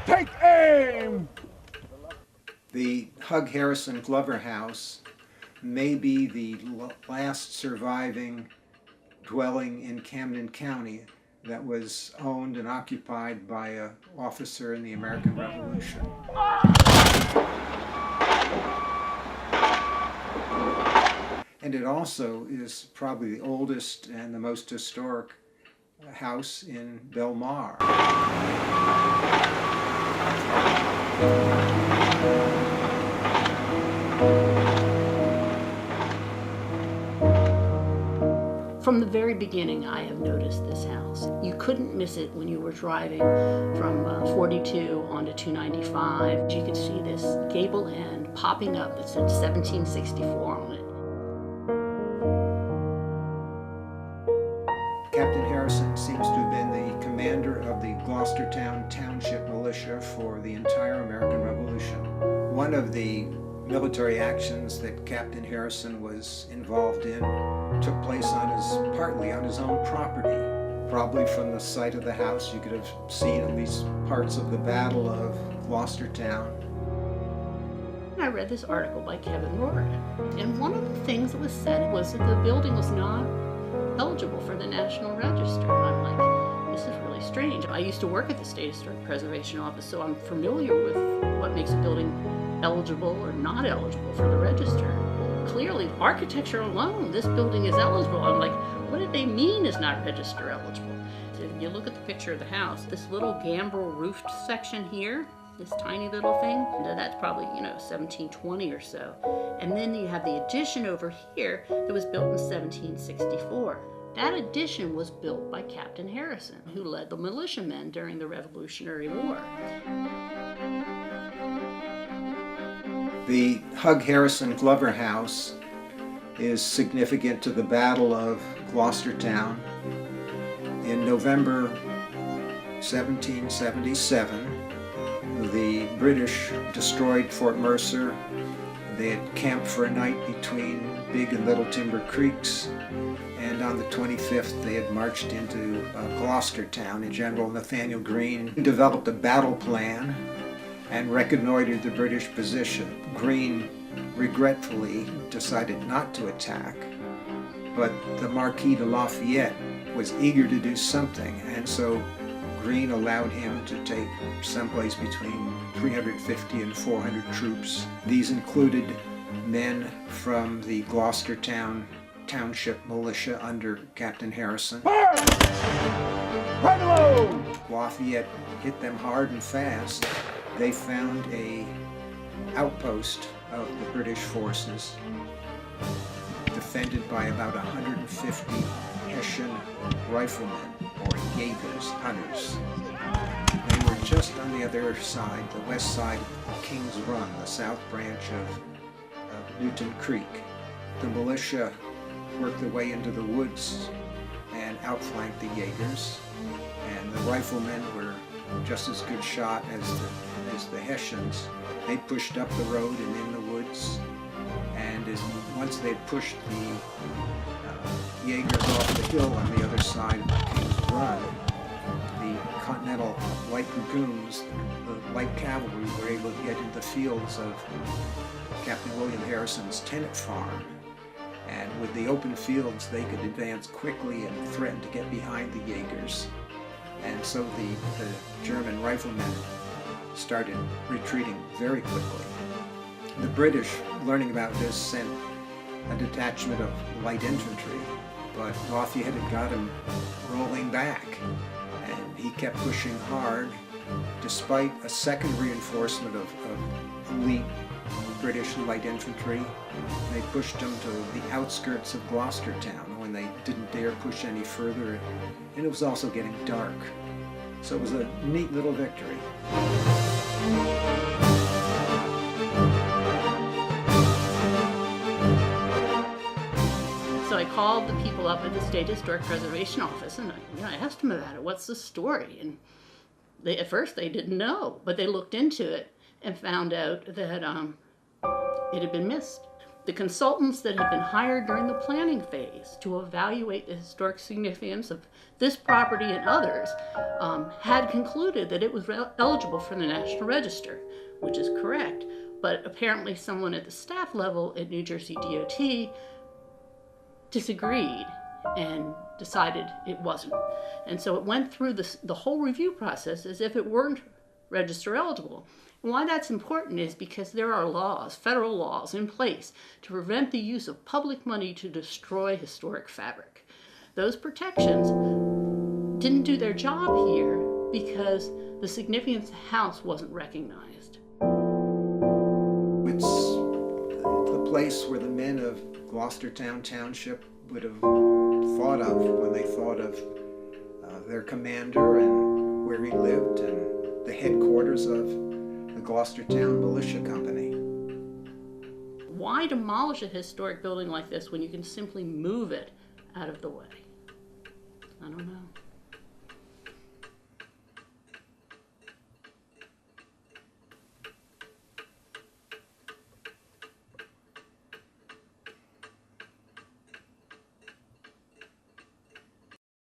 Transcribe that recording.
Take aim! The Hugg-Harrison House may be the last surviving dwelling in Camden County that was owned and occupied by an officer in the American Revolution. And it also is probably the oldest and the most historic house in Belmar. From the very beginning, I have noticed this house. You couldn't miss it when you were driving from 42 onto 295. You could see this gable end popping up that said 1764 on it. Captain Harrison seems to have been the commander of the Gloucestertown Township Militia for the entire American Revolution. One of the military actions that Captain Harrison was involved in took place partly on his own property. Probably from the site of the house you could have seen at least parts of the Battle of Gloucestertown. I read this article by Kevin Rourke, and one of the things that was said was that the building was not eligible for the National Register. And I'm like, this is really strange. I used to work at the State Historic Preservation Office, so I'm familiar with what makes a building eligible or not eligible for the register. Clearly, architecture alone, this building is eligible. I'm like, what did they mean is not register eligible? So if you look at the picture of the house, this little gambrel roofed section here, this tiny little thing, that's probably, 1720 or so. And then you have the addition over here that was built in 1764. That addition was built by Captain Harrison, who led the militiamen during the Revolutionary War. The Hugg-Harrison House is significant to the Battle of Gloucestertown. In November 1777, the British destroyed Fort Mercer. They had camped for a night between Big and Little Timber Creeks, and on the 25th they had marched into Gloucestertown, and General Nathaniel Greene developed a battle plan and reconnoitered the British position. Greene regretfully decided not to attack, but the Marquis de Lafayette was eager to do something, and so Greene allowed him to take someplace between 350 and 400 troops. These included men from the Gloucestertown Township Militia under Captain Harrison. Lafayette hit them hard and fast. They found an outpost of the British forces defended by about 150 Hessian riflemen, or Jaegers, hunters. They were just on the other side, the west side of King's Run, the south branch of Newton Creek. The militia worked their way into the woods and outflanked the Jaegers, and the riflemen were just as good shot as the Hessians. They pushed up the road and in the woods, and once they pushed the Jaegers off the hill on the other side of King's Run, the Continental Light Dragoons, the light cavalry, were able to get into the fields of Captain William Harrison's tenant farm. And with the open fields, they could advance quickly and threaten to get behind the Jaegers. And so the German riflemen started retreating very quickly. The British, learning about this, sent a detachment of light infantry, but Lafayette had got him rolling back, and he kept pushing hard despite a second reinforcement of elite British light infantry. They pushed him to the outskirts of Gloucestertown when they didn't dare push any further, and it was also getting dark. So it was a neat little victory. So I called the people up at the State Historic Preservation Office, and I asked them about it. What's the story? And at first they didn't know, but they looked into it and found out that it had been missed. The consultants that had been hired during the planning phase to evaluate the historic significance of this property and others had concluded that it was eligible for the National Register, which is correct, but apparently someone at the staff level at New Jersey DOT disagreed and decided it wasn't. And so it went through the whole review process as if it weren't register eligible. And why that's important is because there are laws, federal laws, in place to prevent the use of public money to destroy historic fabric. Those protections didn't do their job here because the significance of the house wasn't recognized. It's the place where the men of Gloucestertown Township would have thought of when they thought of their commander and where he lived and the headquarters of the Gloucestertown Militia Company. Why demolish a historic building like this when you can simply move it out of the way? I don't know.